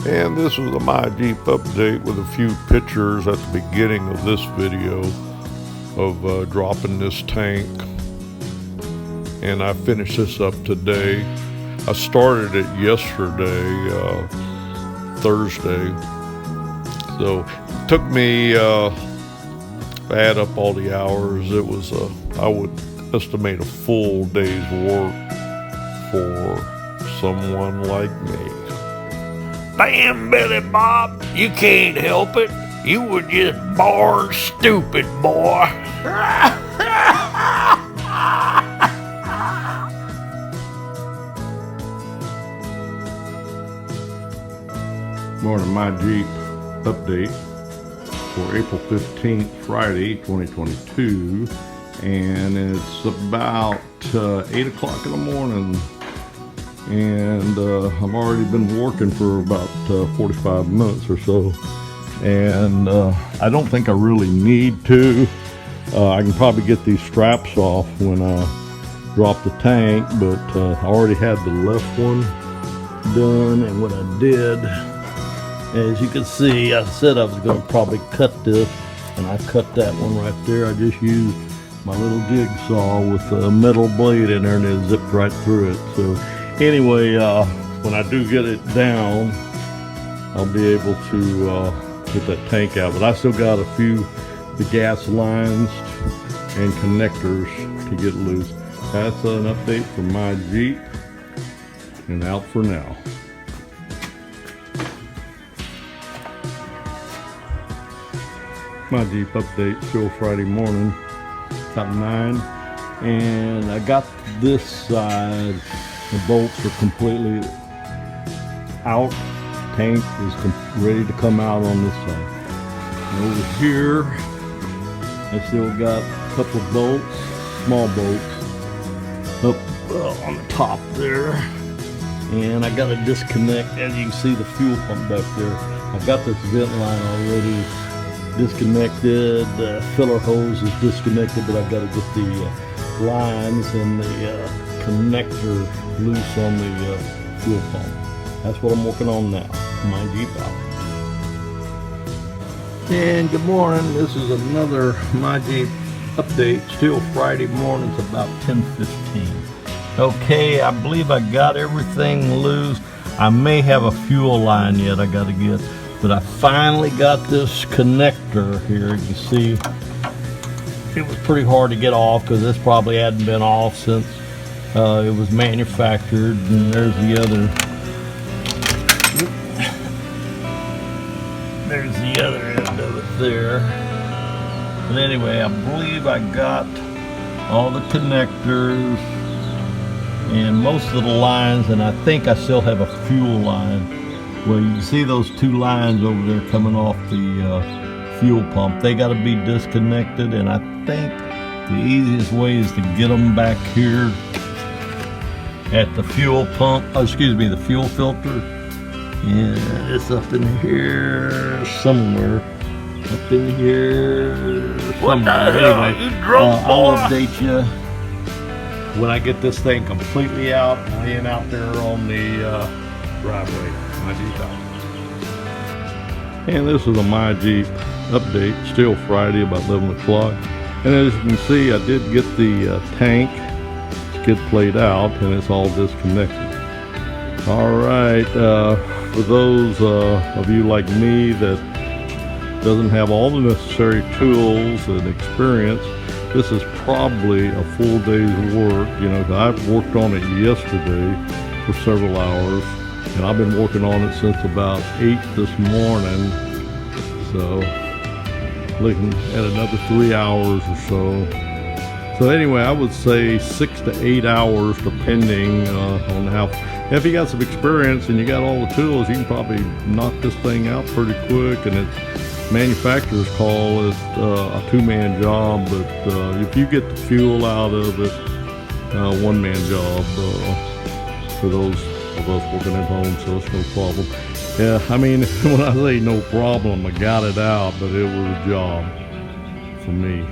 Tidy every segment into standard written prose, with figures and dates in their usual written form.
And this was a My Jeep update with a few pictures at the beginning of this video of dropping this tank. And I finished this up today. I started it yesterday, Thursday. So it took me, add up all the hours, it was, I would estimate a full day's work for someone like me. Damn, Billy Bob, you can't help it. You were just born stupid, boy. Morning, My Jeep update for April 15th, Friday, 2022. And it's about 8 o'clock in the morning. And I've already been working for about 45 minutes or so. And I don't think I really need to. I can probably get these straps off when I drop the tank, but I already had the left one done. And what I did, as you can see, I said I was going to probably cut this, and I cut that one right there. I just used my little jigsaw with a metal blade in there, and it zipped right through it. So anyway, when I do get it down, I'll be able to get that tank out. But I still got a few the gas lines and connectors to get loose. That's an update from My Jeep, and out for now. My Jeep update, still Friday morning, about 9, and I got this side. The bolts are completely out. Tank is ready to come out on this side. And over here, I still got a couple of bolts, small bolts, up on the top there. And I got to disconnect, as you can see, the fuel pump back there. I've got this vent line already disconnected. The filler hose is disconnected, but I've got to get the lines and the connector loose on the fuel pump. That's what I'm working on now. My Jeep out. And good morning. This is another My Jeep update. Still Friday morning. It's about 10:15. Okay, I believe I got everything loose. I may have a fuel line yet I got to get, but I finally got this connector here. You see, it was pretty hard to get off because this probably hadn't been off since it was manufactured. And there's the other end of it there. But anyway, I believe I got all the connectors and most of the lines, and I think I still have a fuel line. Well, you can see those two lines over there coming off the fuel pump. They got to be disconnected, and I think the easiest way is to get them back here at the fuel pump, the fuel filter. And it's up in here somewhere. Up in here somewhere. What the hell? Anyway, You drunk, boy? I'll update you when I get this thing completely out and laying out there on the driveway. My Jeep out. And this is a My Jeep update, still Friday, about 11 o'clock. And as you can see, I did get the tank skid plate out, and it's all disconnected. All right, for those of you like me that doesn't have all the necessary tools and experience, this is probably a full day's work. You know, I've worked on it yesterday for several hours, and I've been working on it since about 8 this morning. So looking at another 3 hours or so. So anyway, I would say 6 to 8 hours, depending on how. If you got some experience and you got all the tools, you can probably knock this thing out pretty quick. And it's manufacturers call it a two-man job, but if you get the fuel out of it, one-man job for those of us working at home. So it's no problem. Yeah, I mean, when I say no problem, I got it out, but it was a job for me.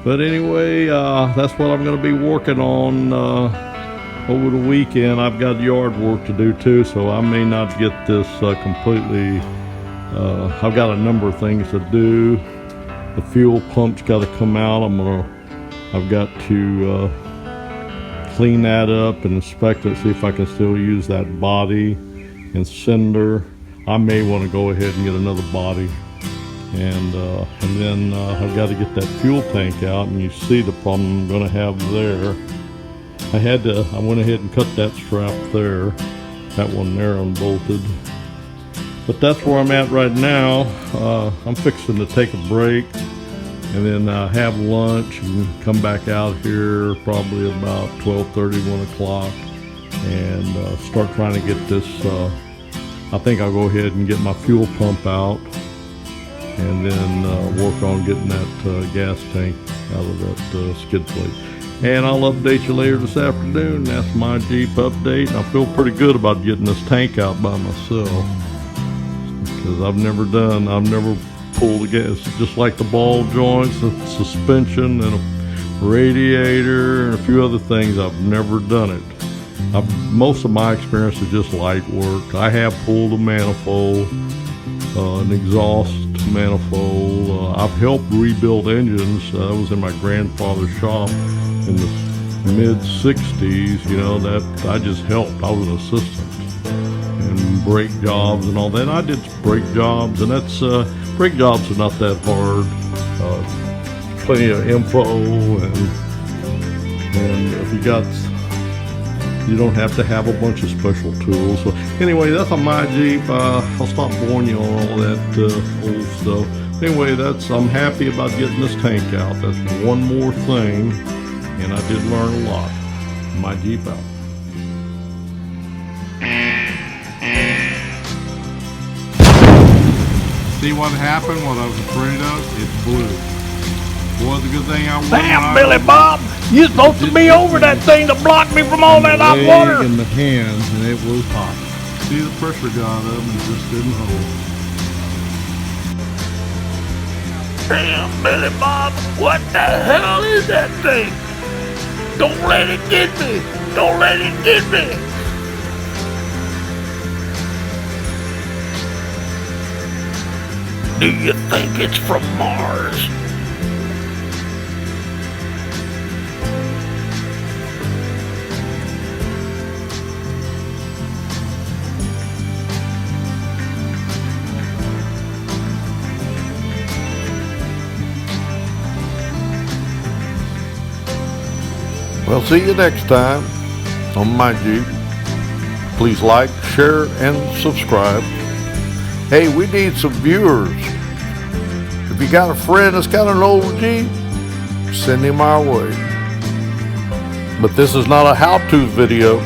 But anyway, that's what I'm going to be working on over the weekend I've got yard work to do too, so I may not get this completely. I've got a number of things to do. The fuel pump's got to come out. I've got to clean that up and inspect it, see if I can still use that body and cinder. I may want to go ahead and get another body, and then I've got to get that fuel tank out. And you see the problem I'm going to have there. I went ahead and cut that strap there, that one there unbolted. But that's where I'm at right now. I'm fixing to take a break and then have lunch and come back out here probably about 12:30, 1 o'clock, and start trying to get this. I think I'll go ahead and get my fuel pump out and then work on getting that gas tank out of that skid plate. And I'll update you later this afternoon. That's my Jeep update. I feel pretty good about getting this tank out by myself, because I've never pulled the gas, just like the ball joints, the suspension, and a radiator, and a few other things. I've never done it. Most of my experience is just light work. I have pulled a manifold, an exhaust manifold. I've helped rebuild engines. I was in my grandfather's shop in the mid-60s. You know, that I just helped. I was an assistant. And brake jobs and all that. I did brake jobs, and that's brake jobs are not that hard. Plenty of info, and if you don't have to have a bunch of special tools. So anyway, that's on my Jeep. I'll stop boring you on all that old stuff. Anyway, I'm happy about getting this tank out. That's one more thing, and I did learn a lot. My Jeep out. See what happened? What I was afraid of? It blew. Boy, it's a good thing I won. Damn, Billy Bob, you supposed to be over that thing to block me from all that hot water. In the hands, and it was hot. See, the pressure got up and it just didn't hold. Damn, Billy Bob, what the hell is that thing? Don't let it get me. Don't let it get me. Do you think it's from Mars? Well, see you next time on my Jeep. Please like, share, and subscribe. Hey, we need some viewers. If you got a friend that's got an old Jeep, send him our way. But this is not a how-to video.